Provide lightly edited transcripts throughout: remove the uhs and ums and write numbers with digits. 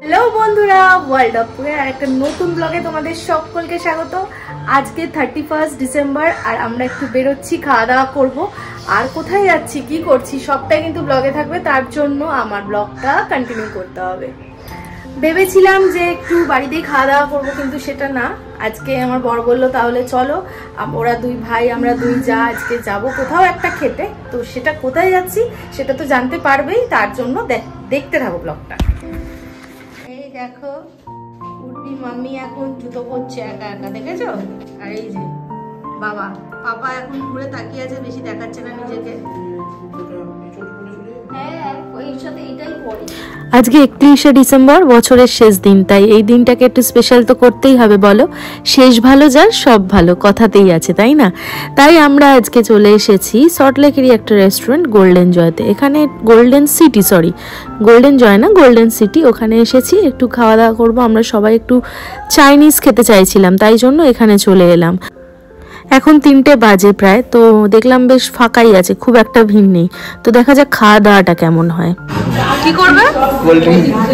Hello बंधुरा world अपुरेर आरेकटा नतून ब्लगे तोमादेर सकलके स्वागत। आज के 31 डिसेम्बर और आमरा एकटु बेरोচ্ছি खाওয়া दाওয়া करब और कोथाय जाচ্ছি কি করছি সবটাই কিন্তু ব্লগে থাকবে। তার জন্য আমার ব্লগটা কন্টিনিউ করতে হবে। ভেবেছিলাম যে একটু বাড়িতেই খাওয়া দাওয়া করব, কিন্তু সেটা না। আজকে আমার বর বলল তাহলে চলো, ওরা দুই ভাই আমরা দুই যা আজকে যাব কোথাও একটা খেতে। তো সেটা কোথায় যাচ্ছি সেটা তো জানতে পারবেই, তার জন্য দেখতে থাকো ব্লগটা। এই দেখো উর্মি মাম্মি এখন জুতো পরছে একা একা, দেখেছো? আর এই যে বাবা পাপা এখন ঘুরে তাকিয়ে আছে, বেশি দেখাচ্ছে না নিজেকে। আজকে 31শে ডিসেম্বর, বছরের শেষ দিন, তাই এই দিনটাকে একটু স্পেশাল তো করতেই হবে বলো। শেষ ভালো যার সব ভালো কথাতেই আছে, তাই না? তাই আমরা আজকে চলে এসেছি সল্টলেকেরই একটা রেস্টুরেন্ট গোল্ডেন জয়তে। এখানে গোল্ডেন সিটি, গোল্ডেন জয় না, গোল্ডেন সিটি। ওখানে এসেছি একটু খাওয়া দাওয়া করবো। আমরা সবাই একটু চাইনিজ খেতে চাইছিলাম, তাই জন্য এখানে চলে এলাম। এখন 3টে বাজে প্রায়, তো দেখলাম বেশ ফাঁকাই আছে, খুব একটা ভিড় নেই। তো দেখা যাক খাওয়া দাওয়াটা কেমন হয়। কি করবে? কোল্ড ড্রিঙ্কস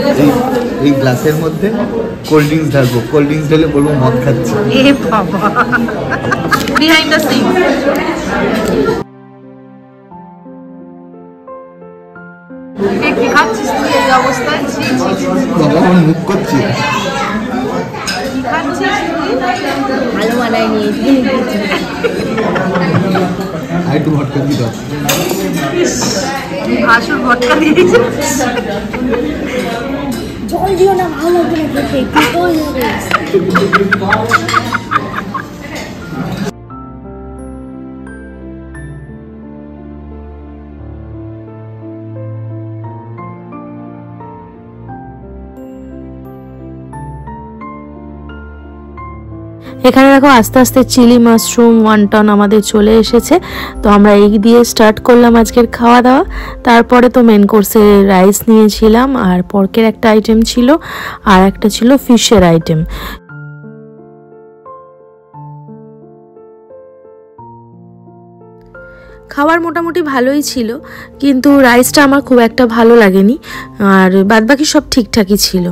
এই গ্লাসের মধ্যে কোল্ড ড্রিঙ্কস ঢালবো, কোল্ড ড্রিঙ্কস ঢেলে বলবো মদ খাচ্ছি। এ বাবা, বিহাইন্ড দ্য সিন। কি খাচ্ছিস তুই এই অবস্থায়? বাবা আমার মুখ করছি। ভালো বানায় নিয়েছি। একটু ভটকা দিয়ে দাও। ভাসুর ভটকা দিয়েছে। জল দিও না, ভালো লাগবে না খেতে। এখানে দেখো আস্তে আস্তে চিলি মাশরুম ওয়ান্টন আমাদের চলে এসেছে। তো আমরা এই দিয়ে স্টার্ট করলাম আজকের খাওয়া দাওয়া। তারপরে তো মেন কোর্সে রাইস নিয়েছিলাম, আর পর্কের একটা আইটেম ছিল, আর একটা ছিল ফিশের আইটেম। খাবার মোটামুটি ভালোই ছিল, কিন্তু রাইসটা আমার খুব একটা ভালো লাগেনি, আর বাদবাকি সব ঠিকঠাকই ছিল।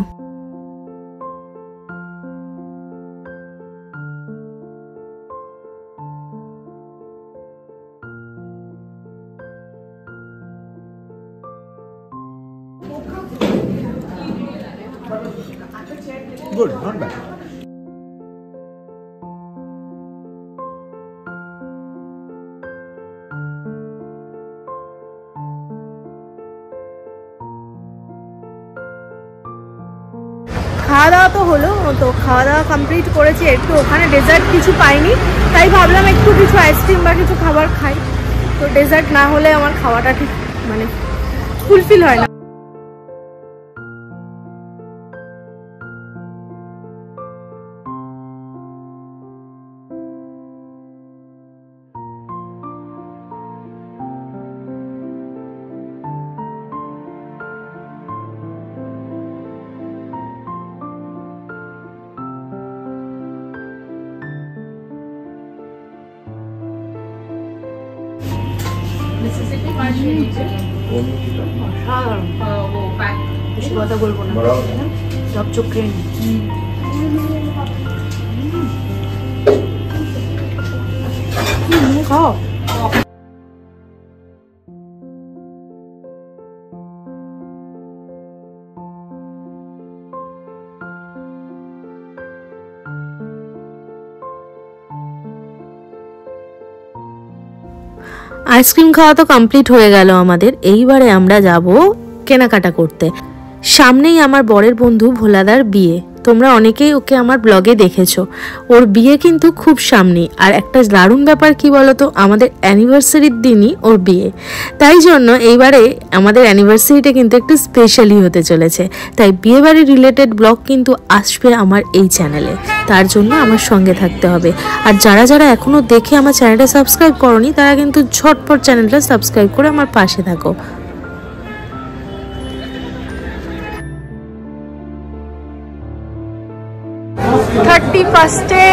Good, not bad. খাওয়া দাওয়া তো হলো, তো খাওয়া দাওয়া কমপ্লিট করেছি। একটু ওখানে ডেজার্ট কিছু পাইনি, তাই ভাবলাম একটু কিছু আইসক্রিম বা কিছু খাবার খাই। তো ডেজার্ট না হলে আমার খাওয়াটা ঠিক মানে ফুলফিল হয় না। কথা বলবো না, সব চোখে খাও। আইসক্রিম খাওয়া তো কমপ্লিট হয়ে গেল আমাদের। এইবারে আমরা যাব কেনাকাটা করতে। সামনেই আমার বরের বন্ধু ভোলাদার বিয়ে। তোমরা অনেকেই ওকে আমার ব্লগে দেখেছো। ওর বিয়ে কিন্তু খুব সামনেই, আর একটা দারুণ ব্যাপার কি বলতো, আমাদের অ্যানিভার্সারির দিনই ওর বিয়ে। তাই জন্য এইবারে আমাদের অ্যানিভার্সারিটা কিন্তু একটু স্পেশালি হতে চলেছে। তাই বিয়েবাড়ি রিলেটেড ব্লগ কিন্তু আসবে আমার এই চ্যানেলে, তার জন্য আমার সঙ্গে থাকতে হবে। আর যারা যারা এখনও দেখে আমার চ্যানেলটা সাবস্ক্রাইব করনি, তারা কিন্তু ঝটপট চ্যানেলটা সাবস্ক্রাইব করে আমার পাশে থাকো। 31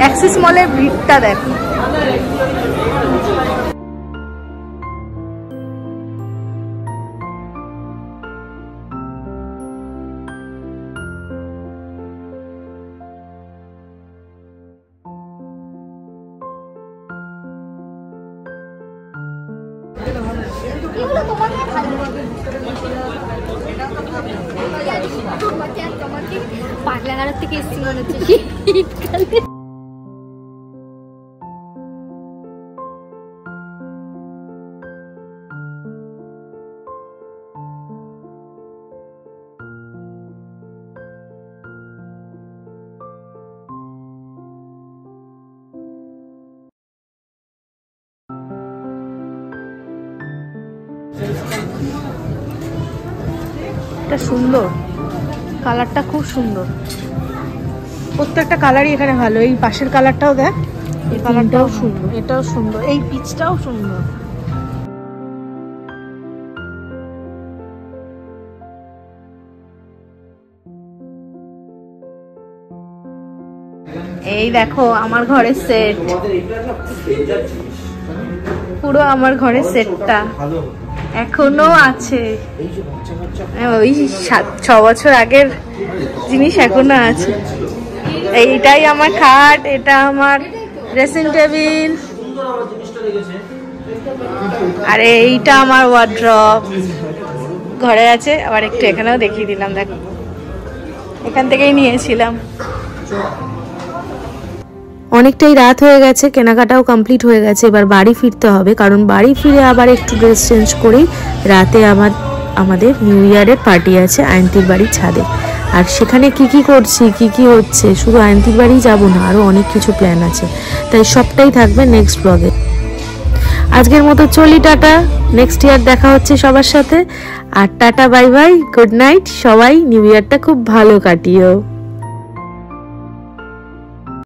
অ্যাক্সিস মলের ভিড়টা দেখো। পাগলাগাড়ার থেকে এসছি মনে হচ্ছে শীতকালে। এটা সুন্দর, কালারটা খুব সুন্দর, প্রত্যেকটা কালারই এখানে ভালো। এই পাশের কালারটাও দেখ, এই কালারটাও সুন্দর, এটাও সুন্দর, এই পিচটাও সুন্দর। এই দেখো আমার ঘরের সেট, পুরো আমার ঘরের সেটটা এখনো আছে। ওই 6 বছর আগের জিনিস এখনো আছে। এইটাই আমার খাট, এটা আমার ড্রেসিং টেবিল, আর এইটা আমার ওয়ার্ড্রপ ঘরে আছে। আবার একটু এখানেও দেখিয়ে দিলাম, দেখো এখান থেকেই নিয়েছিলাম। অনেকটাই রাত হয়ে গেছে, কেনাকাটাও কমপ্লিট হয়ে গেছে, এবার বাড়ি ফিরতে হবে। কারণ বাড়ি ফিরে আবার একটু ড্রেস চেঞ্জ করেই রাতে আমাদের নিউ ইয়ারের পার্টি আছে আয়ন্তীর বাড়ির ছাদে। আর সেখানে কি করছি, কি হচ্ছে, শুধু আয়ন্তীর বাড়ি যাব না, আরও অনেক কিছু প্ল্যান আছে, তাই সবটাই থাকবে নেক্সট ব্লগে। আজকের মতো চলি, টাটা, নেক্সট ইয়ার দেখা হচ্ছে সবার সাথে। আর tata, bye bye, good night সবাই, নিউ ইয়ারটা খুব ভালো কাটিও।